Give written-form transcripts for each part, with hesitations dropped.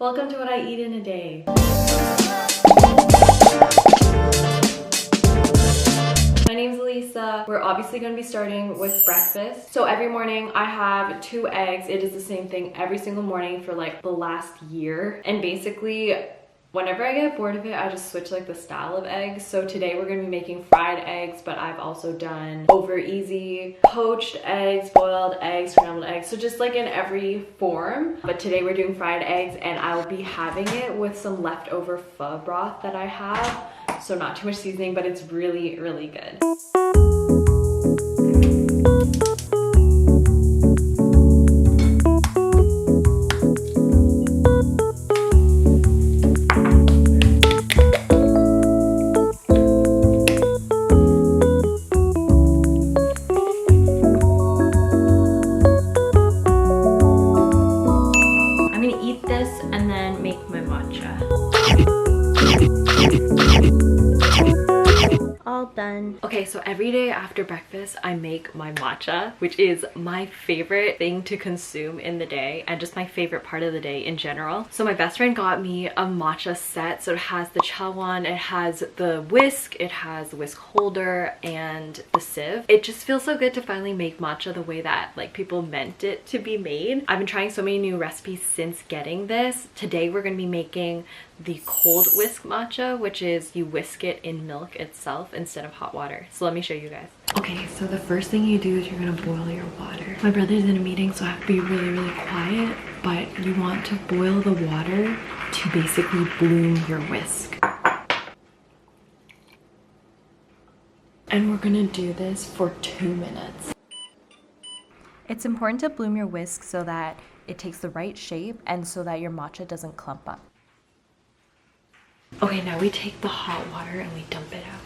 Welcome to what I eat in a day. My name's Alisa. We're obviously going to be starting with breakfast. So every morning I have 2 eggs. It is the same thing every single morning for like the last year. And basically, whenever I get bored of it, I just switch like the style of eggs. So today we're gonna be making fried eggs, but I've also done over easy, poached eggs, boiled eggs, scrambled eggs. So just like in every form. But today we're doing fried eggs and I'll be having it with some leftover pho broth that I have. So not too much seasoning, but it's really, really good. And then make my matcha. All done. Okay, so every day after breakfast I make my matcha, which is my favorite thing to consume in the day and just my favorite part of the day in general. So my best friend got me a matcha set. So it has the chawan, it has the whisk, it has the whisk holder and the sieve. It just feels so good to finally make matcha the way that like people meant it to be made. I've been trying so many new recipes since getting this. Today we're going to be making the cold whisk matcha, which is you whisk it in milk itself instead of hot water. So let me show you guys. Okay, so the first thing you do is you're gonna boil your water. My brother's in a meeting, so I have to be really, really quiet, but you want to boil the water to basically bloom your whisk. And we're gonna do this for 2 minutes. It's important to bloom your whisk so that it takes the right shape and so that your matcha doesn't clump up. Okay, now we take the hot water and we dump it out.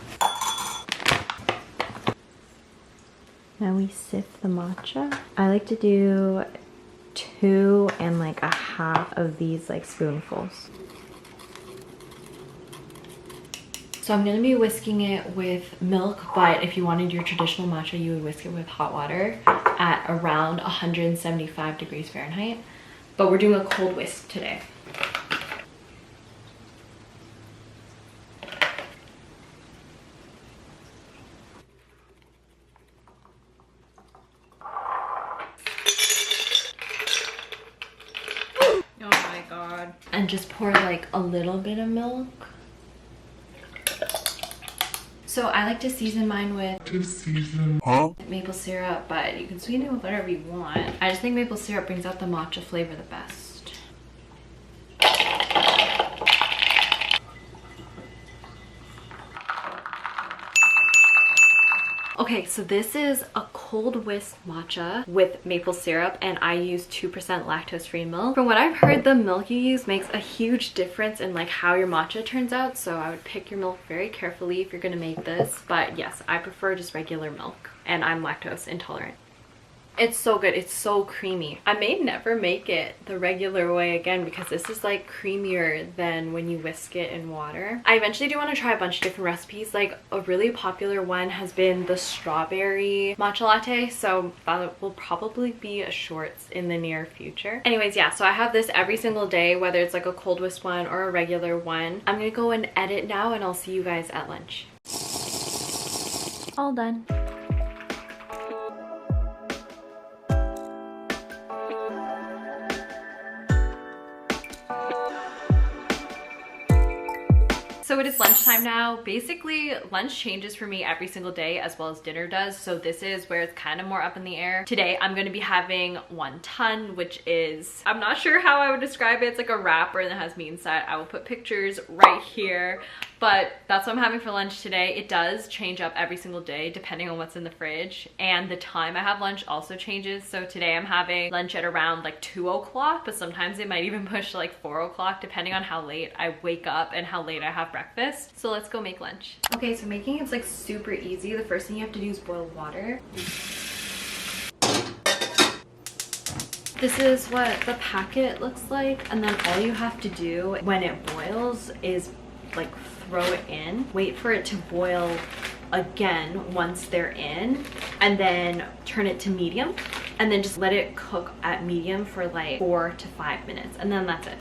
Now we sift the matcha. I like to do 2 and like a half of these like spoonfuls. So I'm gonna be whisking it with milk, but if you wanted your traditional matcha, you would whisk it with hot water at around 175 degrees Fahrenheit. But we're doing a cold whisk today. And just pour like a little bit of milk. So I like to season mine with maple syrup, but you can sweeten it with whatever you want. I just think maple syrup brings out the matcha flavor the best. Okay, so this is a cold whisk matcha with maple syrup and I use 2% lactose-free milk. From what I've heard, the milk you use makes a huge difference in like how your matcha turns out, so I would pick your milk very carefully if you're gonna make this. But yes, I prefer just regular milk and I'm lactose intolerant. It's so good. It's so creamy. I may never make it the regular way again because this is like creamier than when you whisk it in water. I eventually do want to try a bunch of different recipes. Like a really popular one has been the strawberry matcha latte, so that will probably be a shorts in the near future. Anyways, yeah, so I have this every single day, whether it's like a cold whisk one or a regular one. I'm gonna go and edit now and I'll see you guys at lunch. All done. So it is lunchtime now. Basically, lunch changes for me every single day as well as dinner does. So this is where it's kind of more up in the air. Today, I'm going to be having wonton, which is, I'm not sure how I would describe it. It's like a wrapper that has meat inside. I will put pictures right here. But that's what I'm having for lunch today. It does change up every single day depending on what's in the fridge. And the time I have lunch also changes. So today I'm having lunch at around like 2 o'clock, but sometimes it might even push to like 4 o'clock depending on how late I wake up and how late I have breakfast. So let's go make lunch. Okay, so making it's like super easy. The first thing you have to do is boil water. This is what the packet looks like. And then all you have to do when it boils is like throw it in, wait for it to boil again once they're in, and then turn it to medium, and then just let it cook at medium for like 4 to 5 minutes, and then that's it.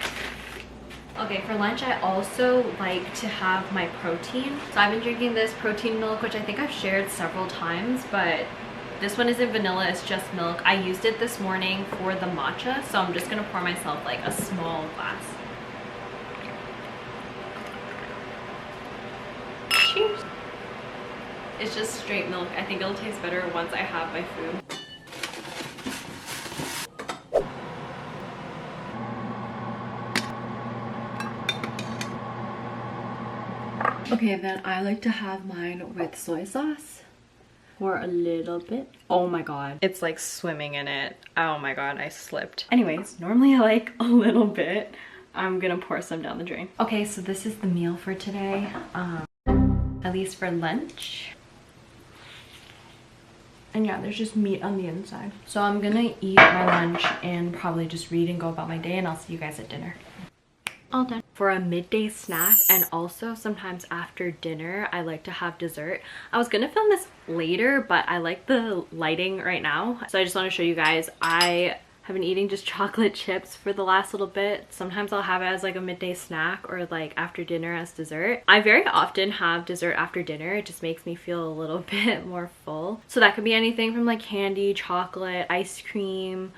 Okay, for lunch I also like to have my protein. So I've been drinking this protein milk, which I think I've shared several times, but this one isn't vanilla, it's just milk. I used it this morning for the matcha, so I'm just gonna pour myself like a small glass. Cheers. It's just straight milk. I think it'll taste better once I have my food. Okay, then I like to have mine with soy sauce. Pour a little bit. Oh my god, it's like swimming in it. Oh my god, I slipped. Anyways, normally I like a little bit. I'm gonna pour some down the drain. Okay, so this is the meal for today, at least for lunch. And yeah, there's just meat on the inside. So I'm gonna eat my lunch and probably just read and go about my day, and I'll see you guys at dinner. All done. For a midday snack, and also sometimes after dinner, I like to have dessert. I was gonna film this later, but I like the lighting right now, so I just want to show you guys. I have been eating just chocolate chips for the last little bit. Sometimes I'll have it as like a midday snack or like after dinner as dessert. I very often have dessert after dinner. It just makes me feel a little bit more full. So that could be anything from like candy, chocolate, ice cream.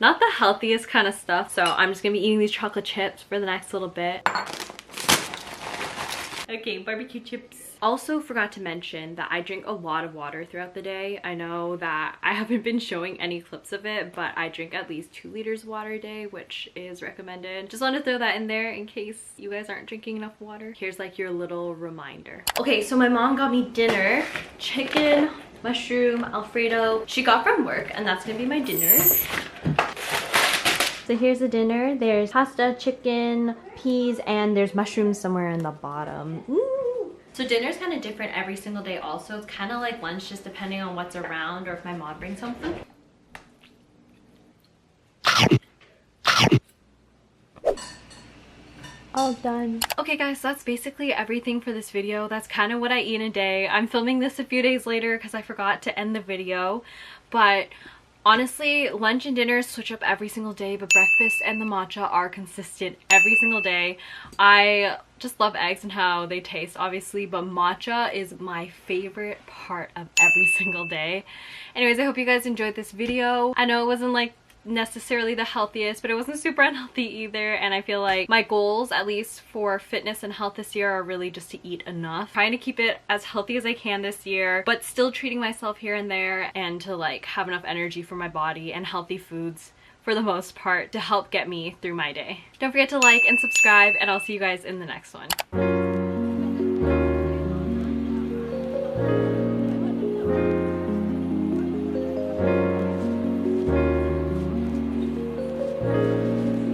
Not the healthiest kind of stuff, so I'm just gonna be eating these chocolate chips for the next little bit. Okay, barbecue chips. Also forgot to mention that I drink a lot of water throughout the day. I know that I haven't been showing any clips of it, but I drink at least 2 liters of water a day, which is recommended. Just wanted to throw that in there in case you guys aren't drinking enough water. Here's like your little reminder. Okay, so my mom got me dinner. Chicken, mushroom, Alfredo. She got from work, and that's gonna be my dinner. So here's the dinner. There's pasta, chicken, peas, and there's mushrooms somewhere in the bottom. Ooh. So dinner's kind of different every single day also. It's kind of like lunch, just depending on what's around or if my mom brings home food. All done. Okay guys, so that's basically everything for this video. That's kind of what I eat in a day. I'm filming this a few days later because I forgot to end the video, but honestly, lunch and dinner switch up every single day, but breakfast and the matcha are consistent every single day. I just love eggs and how they taste, obviously, but matcha is my favorite part of every single day. Anyways, I hope you guys enjoyed this video. I know it wasn't like necessarily the healthiest, but it wasn't super unhealthy either, and I feel like my goals, at least for fitness and health this year, are really just to eat enough. Trying to keep it as healthy as I can this year, but still treating myself here and there, and to like have enough energy for my body and healthy foods for the most part to help get me through my day. Don't forget to like and subscribe, and I'll see you guys in the next one.